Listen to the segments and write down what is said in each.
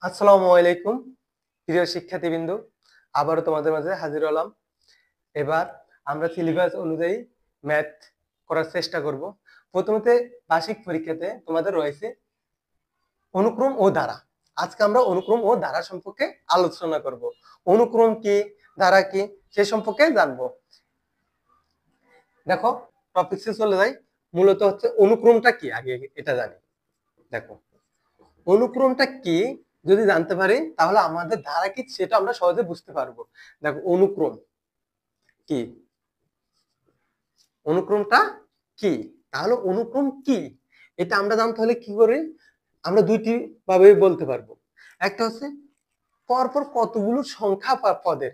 আসসালামু আলাইকুম প্রিয় শিক্ষার্থীবৃন্দ, আবারও তোমাদের মাঝে হাজির হলাম। এবার আমরা সিলেবাস অনুযায়ী ম্যাথ করার চেষ্টা করব। প্রথমতে বার্ষিক পরীক্ষাতে তোমাদের রয়েছে অনুক্রম ও ধারা। আজকে আমরা অনুক্রম ও ধারা সম্পর্কে আলোচনা করব। অনুক্রম কি, ধারা কি, সে সম্পর্কে জানবো। দেখো, টপিকসে চলে যাই। মূলত হচ্ছে অনুক্রমটা কি, আগে এটা জানি। দেখো, অনুক্রমটা কি যদি জানতে পারি তাহলে আমাদের ধারা কি সেটা আমরা সহজে বুঝতে পারবো। দেখো, অনুক্রম কি, অনুক্রমটা কি, তাহলে অনুক্রম কি এটা আমরা জানতে হলে কি করে আমরা দুইটি ভাবে বলতে পারবো। একটা হচ্ছে পরপর কতগুলো সংখ্যা পদের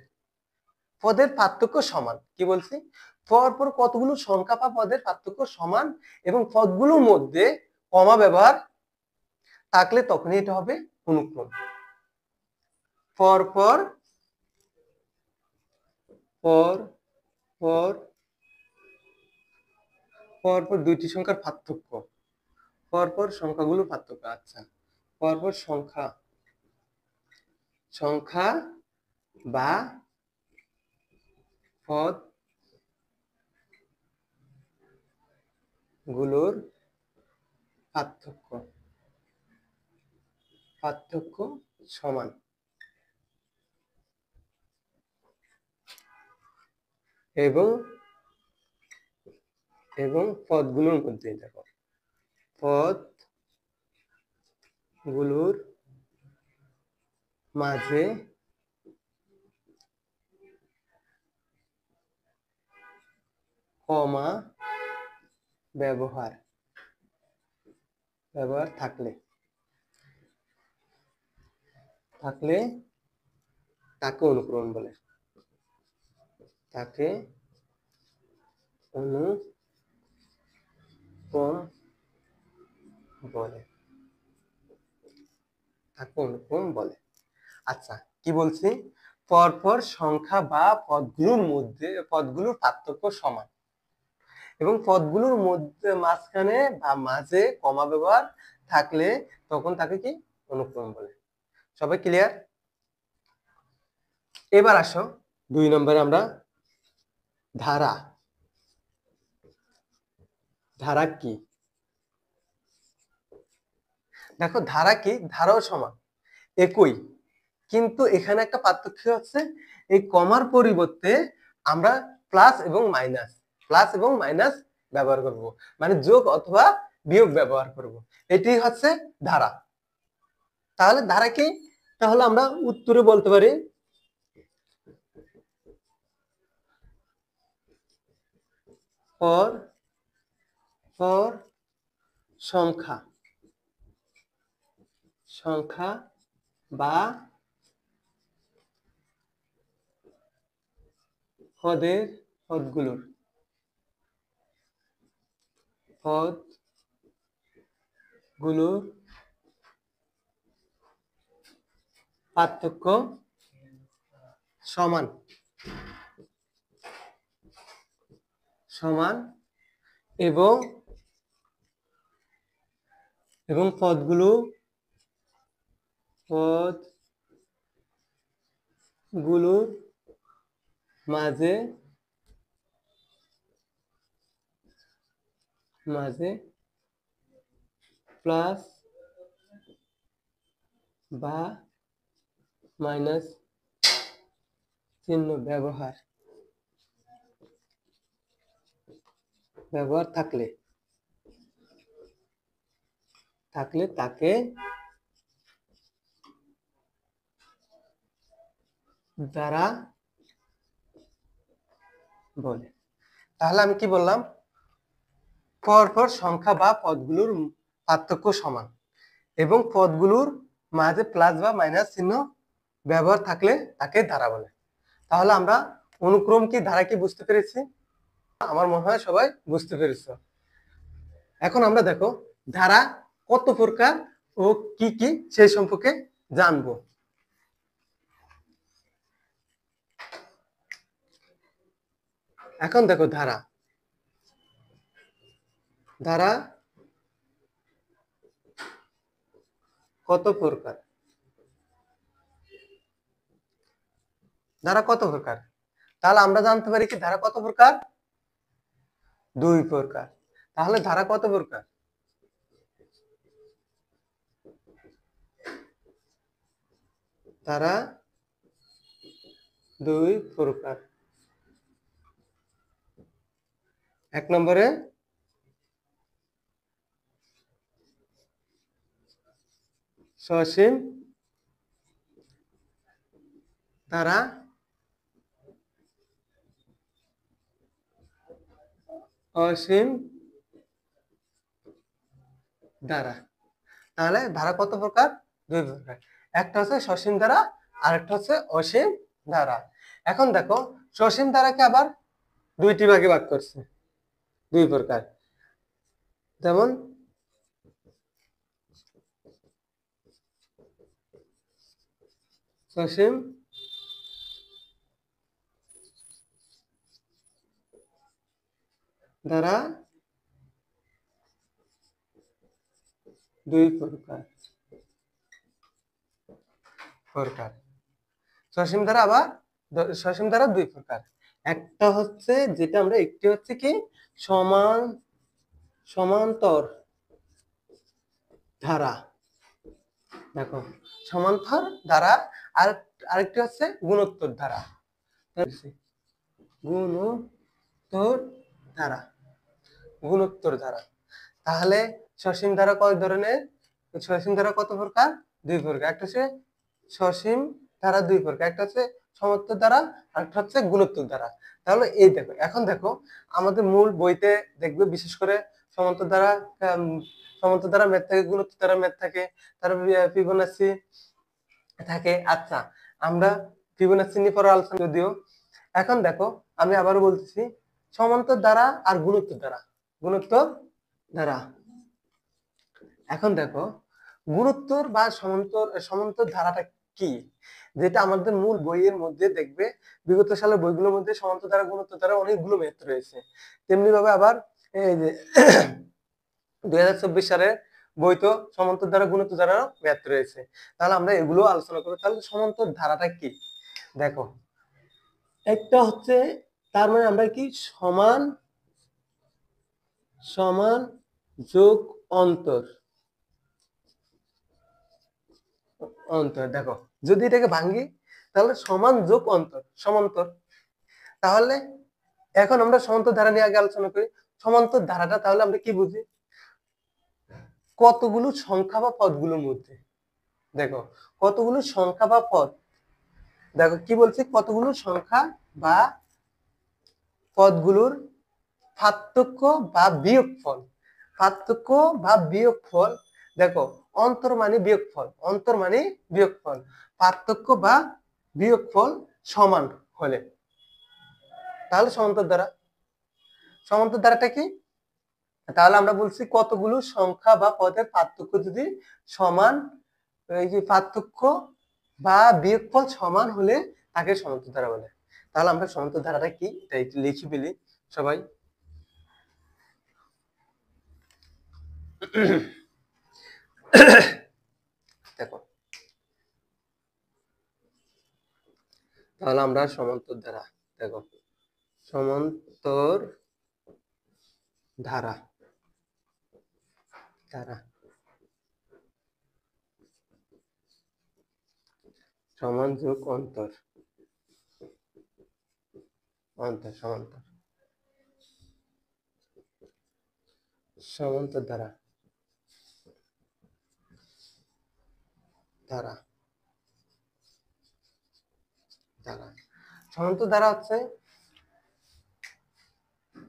পদের পার্থক্য সমান। কি বলছি? পরপর কতগুলো সংখ্যা বা পদের পার্থক্য সমান এবং পদগুলোর মধ্যে কমা ব্যবহার থাকলে তখনই এটা হবে অনুক্রম। পরপর পর পর পরপর দুইটি সংখ্যার পার্থক্য, পরপর সংখ্যাগুলো পার্থক্য। আচ্ছা, পরপর সংখ্যা সংখ্যা বা পদ গুলোর পার্থক্য পার্থক্য সমান এবং এবং পদগুলোর মধ্যে, দেখো, পদ গুলোর মাঝে কমা ব্যবহার থাকলে তাকে অনুক্রম বলে। তাকে অনুক্রম বলে। তাকে অনুক্রম বলে। আচ্ছা, কি বলছি? পরপর সংখ্যা বা পদগুলোর পার্থক্য সমান এবং পদগুলোর মধ্যে মাঝখানে বা মাঝে কমা ব্যবহার থাকলে তখন তাকে কি অনুক্রম বলে। সবাই ক্লিয়ার? এবার আসো 2 নম্বরে আমরা ধারা। ধারা কি? দেখো, ধারা কি, ধারাও সমান, একই, কিন্তু এখানে একটা পার্থক্য হচ্ছে এই কমার পরিবর্তে আমরা প্লাস এবং মাইনাস ব্যবহার করব, মানে যোগ অথবা বিয়োগ ব্যবহার করব। এটি হচ্ছে ধারা। তাহলে ধারা কি? তাহলে আমরা উত্তরে বলতে পারি পর পর সংখ্যা বা পদগুলোর পার্থক্য সমান এবং পদগুলোর মাঝে প্লাস বা মাইনাস চিহ্ন ব্যবহার থাকলে তাকে দ্বারা বলে। তাহলে আমি কি বললাম? পরপর সংখ্যা বা পদগুলোর পার্থক্য সমান এবং পদগুলোর মাঝে প্লাস বা মাইনাস চিহ্ন ব্যবহার থাকলে তাকে ধারা বলে। তাহলে আমরা অনুক্রম কি, ধারা কি বুঝতে পেরেছি? আমার মনে হয় সবাই বুঝতে পেরেছো। এখন আমরা দেখো ধারা কত প্রকার ও কি কি সেই সম্পর্কে জানবো। এখন দেখো, ধারা কত প্রকার। ধারা কত প্রকার? তাহলে আমরা জানতে পারি কি ধারা কত প্রকার? 2 প্রকার। তাহলে ধারা কত প্রকার? ধারা 2 প্রকার। 1 নম্বরে সসীম ধারা, অসীম ধারা। তাহলে ধারা কত প্রকার? 2 প্রকার। একটা হচ্ছে সসীম ধারা আর একটা হচ্ছে অসীম ধারা। এখন দেখো সসীম ধারাকে আবার দুইটি ভাগে ভাগ করছে, 2 প্রকার। যেমন সসীম ধারা 2 প্রকার। সসীম ধারা আবার সসীম ধারা 2 প্রকার। একটা হচ্ছে যেটা আমরা, একটি হচ্ছে কি সমান্তর ধারা। দেখো সমান্তর ধারা, আর আরেকটি হচ্ছে গুণোত্তর ধারা। গুণোত্তর ধারা, গুণোত্তর ধারা। তাহলে সসীম ধারা কয় ধরনের? সসীম ধারা কত প্রকার? 2 প্রকার। একটা হচ্ছে সসীম ধারা 2 প্রকার, একটা হচ্ছে সমান্তর ধারা আর একটা হচ্ছে গুণোত্তর ধারা। তাহলে এই দেখো, এখন দেখো আমাদের মূল বইতে দেখবে বিশেষ করে সমান্তর ধারা, সমান্তর ধারা ম্যাথ থাকে, গুণোত্তর ধারা ম্যাথ থাকে, তারপর ফিবোনাচি থাকে। আচ্ছা, আমরা ফিবোনাচি নিয়ে পরে আলোচনা যদিও। এখন দেখো আমি আবারও বলতেছি, সমান্তর ধারা আর গুণোত্তর ধারা, গুণোত্তর ধারা। এখন দেখো গুণোত্তর বা সমান্তর ধারাটা কি, যেটা আমাদের মূল বইয়ের মধ্যে দেখবে বিগত সালের বইগুলোর মধ্যে সমান্তর ধারা গুণোত্তর ধারা অনেকগুলো ম্যাথ রয়েছে। তেমনি ভাবে আবার এই যে 2024 সালের বই তো সমান্তর ধারা গুণোত্তর ধারারও ম্যাথ রয়েছে। তাহলে আমরা এগুলো আলোচনা করবো। তাহলে সমান্তর ধারাটা কি? দেখো একটা হচ্ছে, তার মানে আমরা কি সমান সমান যোগ অন্তর, অন্তর। দেখো যদি এটাকে ভাঙি তাহলে সমান যোগ অন্তর, সমান্তর। তাহলে এখন আমরা সমান্তর ধারা নিয়ে আগে আলোচনা করি। সমান্তর ধারাটা তাহলে আমরা কি বুঝি? কতগুলো সংখ্যা বা পদগুলোর মধ্যে, দেখো কতগুলো সংখ্যা বা পদ, দেখো কি বলছে, কতগুলো সংখ্যা বা পদগুলোর পার্থক্য বা বিয়োগফল, পার্থক্য বা বিয়োগফল। দেখো অন্তর মানে বিয়োগফল, অন্তর মানে বিয়োগফল, পার্থক্য বা বিয়োগফল সমান হলে তাহলে সমান্তর ধারা। সমান্তর ধারাটা কি? তাহলে আমরা বলছি কতগুলো সংখ্যা বা পদের পার্থক্য যদি সমান, এই যে পার্থক্য বা বিয়োগফল সমান হলে তাকে সমান্তর ধারা বলে। তাহলে আমরা সমান্তর ধারাটা কি তাই লিখে ফেলি সবাই। দেখো তাহলে আমরা সমান্তর ধারা, দেখো সমান্তর ধারা, ধারা সমান যোগ অন্তর, অন্তর সমান্তর, সমান্তর ধারা, ধারা, ধারা। সমান্তর ধারা হচ্ছে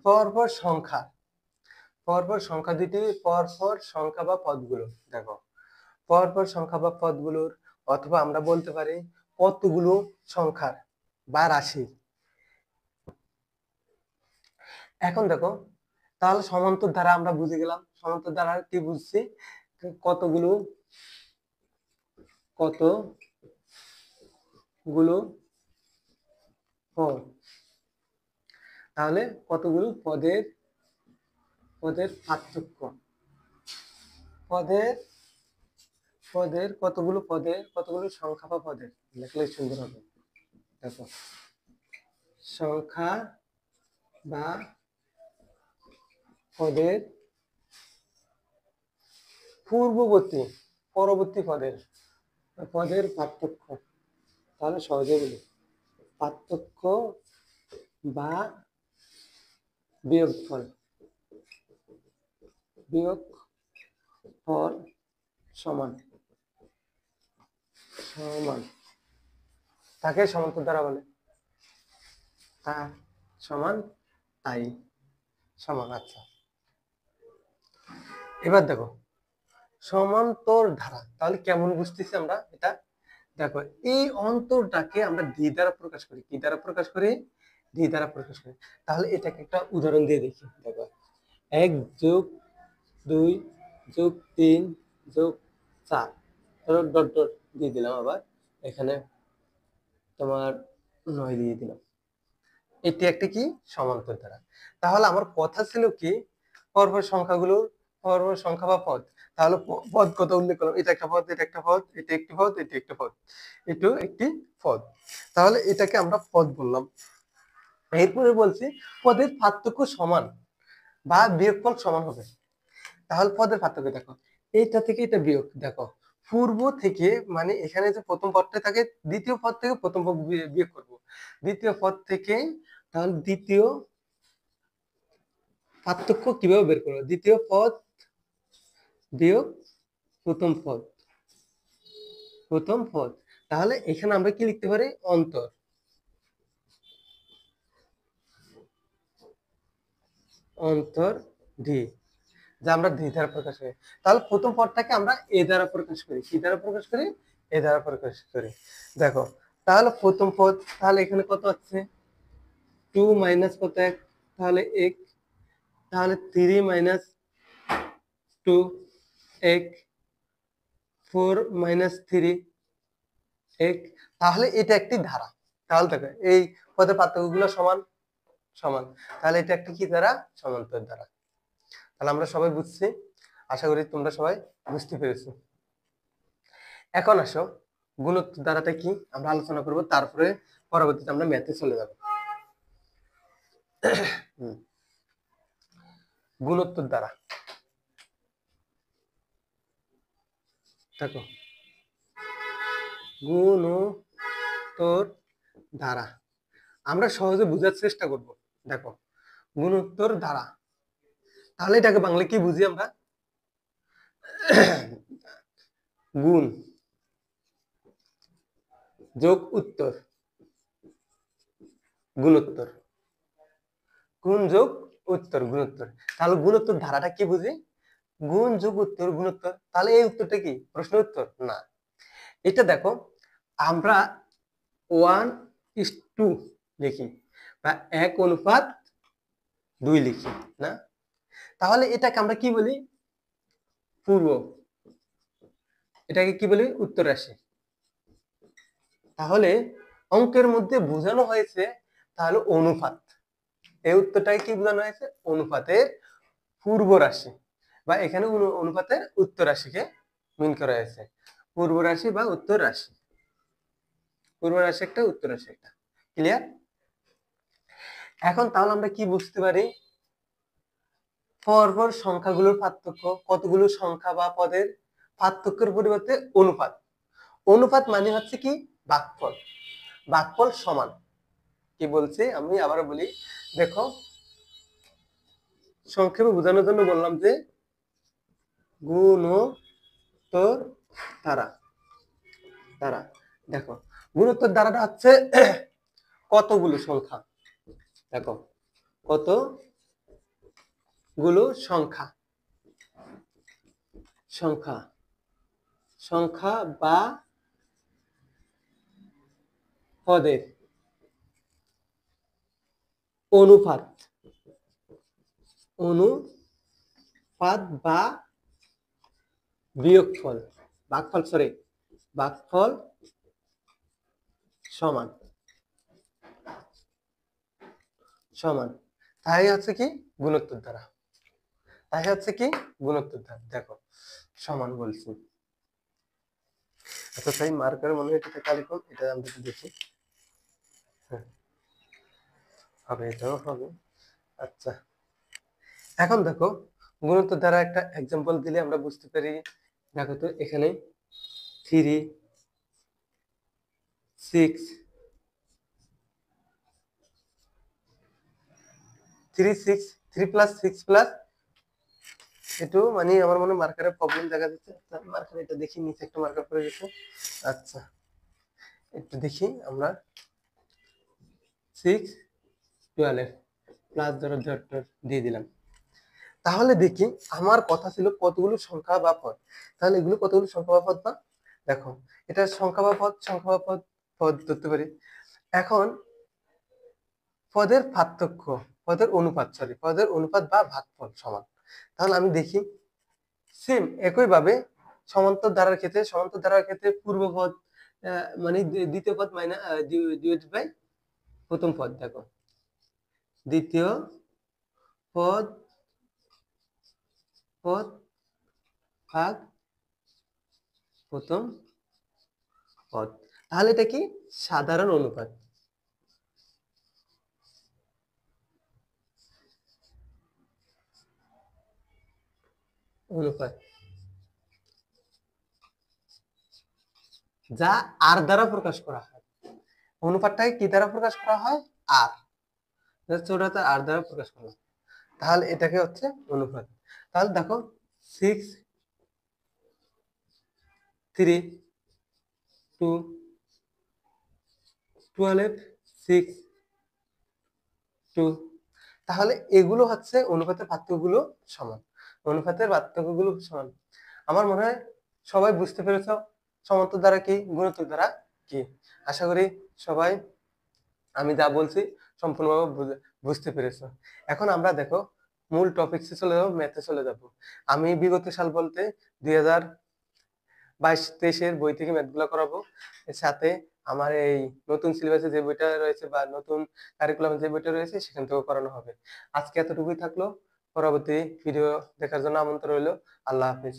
পরপর সংখ্যা, পরপর সংখ্যা দুটি, পরপর সংখ্যা বা পদগুলো, দেখো পরপর সংখ্যা বা পদগুলোর, অথবা আমরা বলতে পারি কতগুলো সংখ্যার বা রাশি। এখন দেখো তাহলে সমান্তর ধারা আমরা বুঝে গেলাম। সমান্তর ধারা কি বুঝছি? কতগুলো, কতগুলো পদ, তাহলে কতগুলো পদের, পদের পার্থক্য, পদের, পদের কতগুলো পদের, কতগুলো সংখ্যা বা পদের লিখলে সুন্দর হবে। দেখো সংখ্যা বা পদের পূর্ববর্তী পরবর্তী পদের পার্থক্য, তাহলে সহজে বলি পার্থক্য বা বিয়োগফল সমান সমান তাকে সমান্তর দ্বারা বলে, তা সমান তাই সমান। আচ্ছা এবার দেখো সমান্তর ধারা তাহলে কেমন বুঝতেছি আমরা এটা। দেখো এই অন্তরটাকে আমরা ডি দ্বারা প্রকাশ করি, কি দ্বারা প্রকাশ করি? ডি দ্বারা প্রকাশ করি। তাহলে এটাকে একটা উদাহরণ দিয়ে দেখি। দেখো 1+2+3+4 ডট ডট দিয়ে দিলাম, আবার এখানে তোমার 9 দিয়ে দিলাম। এটি একটি কি সমান্তর ধারা। তাহলে আমার কথা ছিল কি পরপর সংখ্যাগুলোর পরপর সংখ্যা বা পদ, তাহলে পদ কত উল্লেখ করলাম, এটা একটা পদ, এটা একটা পদ, এটা একটি পদ, এটি একটা পদ, এটাও একটি পদ। তাহলে এটাকে আমরা পদ বললাম। এরপরে বলছি পদের পার্থক্য সমান বা বিয়োগফল সমান হবে। তাহলে পদের পার্থক্য দেখো এইটা থেকে এটা বিয়োগ, দেখো পূর্ব থেকে মানে এখানে যে প্রথম পদটা থাকে দ্বিতীয় পদ থেকে প্রথম পদ বিয়োগ করব, দ্বিতীয় পদ থেকে, তাহলে দ্বিতীয় পার্থক্য কিভাবে বের করবো? দ্বিতীয় পদ বিয়োগ প্রথম পদ, প্রথম পদ। তাহলে এখানে আমরা কি লিখতে পারি? অন্তর, অন্তর ডি, যা আমরা ডি দ্বারা প্রকাশ করি। তাহলে প্রথম পদটাকে আমরা এ দ্বারা প্রকাশ করি, কি দ্বারা প্রকাশ করি? এ দ্বারা প্রকাশ করি। দেখো তাহলে প্রথম পদ, তাহলে এখানে কত আছে? 2 মাইনাস কত 1, তাহলে 1, তাহলে 3 মাইনাস 2 1, 4 মাইনাস 3 1। তাহলে এটা একটি ধারা। তাহলে দেখো এই পদের পার্থক্যগুলো সমান সমান, তাহলে এটা একটা কি ধারা? সমান্তর ধারা। তাহলে আমরা সবাই বুঝছি, আশা করি তোমরা সবাই বুঝতে পেরেছো। এখন আসো গুণোত্তর ধারাটা কি আমরা আলোচনা করব, তারপরে পরবর্তীতে আমরা ম্যাথে চলে যাব। গুণোত্তর ধারা দেখো, গুণোত্তর ধারা আমরা সহজে বোঝার চেষ্টা করব। দেখো গুণোত্তর ধারা, তাহলে এটাকে বাংলা কি বুঝি আমরা? গুণ যোগ উত্তর, গুণোত্তর, গুণ যোগ উত্তর, গুণোত্তর। তাহলে গুণোত্তর ধারাটা কি বুঝি? গুণ যোগ উত্তর, গুণোত্তর। তাহলে এই উত্তরটা কি প্রশ্ন উত্তর? না, এটা দেখো আমরা 1:2 লিখি বা 1:2 লিখি না, তাহলে এটাকে আমরা কি বলি? পূর্ব। এটাকে কি বলি? উত্তর রাশি। তাহলে অঙ্কের মধ্যে বোঝানো হয়েছে তাহলে অনুপাত, এই উত্তরটাকে কি বোঝানো হয়েছে? অনুপাতের পূর্ব রাশি, বা এখানে অনুপাতের উত্তর রাশিকে মিন করা হয়েছে। পূর্ব রাশি বা উত্তর রাশি, পূর্ব রাশি একটা, উত্তর রাশি একটা। ক্লিয়ার? এখন তাহলে আমরা কি বুঝতে পারি? পরপর সংখ্যাগুলোর পার্থক্য, কতগুলো সংখ্যা বা পদের পার্থক্যের পরিবর্তে অনুপাত। অনুপাত মানে হচ্ছে কি ভাগফল, ভাগফল সমান। কি বলছি আমি আবার বলি, দেখো সংক্ষেপে বোঝানোর জন্য বললাম যে গুণোত্তর ধারা, ধারা দেখো গুণোত্তর ধারাটা হচ্ছে কতগুলো সংখ্যা, দেখো কতগুলো সংখ্যা, সংখ্যা সংখ্যা বা পদের অনুপাত, অনুপাত বা বিয়োগফল, ভাগফল সরি ভাগফল সমান সমান, তাই হচ্ছে কি গুণোত্তর ধারা, তাই হচ্ছে কি গুণোত্তর ধারা। দেখো সমান বলছি, আচ্ছা তাই মার্কার মনে হয় এটা কালি কম, এটা আমরা দেখি। হ্যাঁ, হবে, এটাও হবে। আচ্ছা, এখন দেখো গুণোত্তর দ্বারা একটা এক্সাম্পল দিলে আমরা বুঝতে পারি। দেখো তো এখানে 3 6 3 6 3 প্লাস 6 প্লাস একটু মানে আমার মনে মার্কারের প্রবলেম দেখা যাচ্ছে। মার্কার এটা দেখি, নিচে একটা মার্কার পড়ে গেছে। আচ্ছা, একটু দেখি আমরা 6 12 প্লাস ধরো ডট ডট দিয়ে দিলাম। তাহলে দেখি আমার কথা ছিল কতগুলো সংখ্যা বা পদ, তাহলে এগুলো কতগুলো সংখ্যা বা পদ না? দেখো এটা সংখ্যা বা পদ, সংখ্যা বা পদ, পদ ধরতে পারি। এখন পদের পার্থক্য, পদের অনুপাত, সরি পদের অনুপাত বা ভাগফল সমান। তাহলে আমি দেখি সেম একইভাবে সমান্তর ধারার ক্ষেত্রে পূর্বপদ মানে দ্বিতীয় পদ মাইনাস ডিভাইড বাই প্রথম পদ। দেখো দ্বিতীয় পদ পদ ভাগ প্রথম পদ, তাহলে এটা কি সাধারণ অনুপাত। অনুপাত যা আর দ্বারা প্রকাশ করা হয়। অনুপাতটাকে কি দ্বারা প্রকাশ করা হয়? আর, ছোটটা আর দ্বারা প্রকাশ করা হয়। তাহলে এটাকে হচ্ছে অনুপাত। তাহলে দেখো 6 3 2 12 6 2, তাহলে এগুলো হচ্ছে অনুপাতের পার্থক্যগুলো সমান। অনুপাতের পার্থক্যগুলো সমান। আমার মনে হয় সবাই বুঝতে পেরেছো সমান্তর দ্বারা কি, গুণোত্তর দ্বারা কি। আশা করি সবাই আমি যা বলছি সম্পূর্ণভাবে বুঝতে পেরেছো। এখন আমরা দেখো মূল টপিকসে চলে যাবো, ম্যাথে চলে যাব। আমি বিগত সাল বলতে 2022-23-এর বই থেকে ম্যাথগুলো করাবো। এর সাথে আমার এই নতুন সিলেবাসে যে বইটা রয়েছে বা নতুন কারিকুলামে যে বইটা রয়েছে সেখান থেকেও করানো হবে। আজকে এতটুকুই থাকলো, পরবর্তী ভিডিও দেখার জন্য আমন্ত্রণ রইলো। আল্লাহ হাফিজ।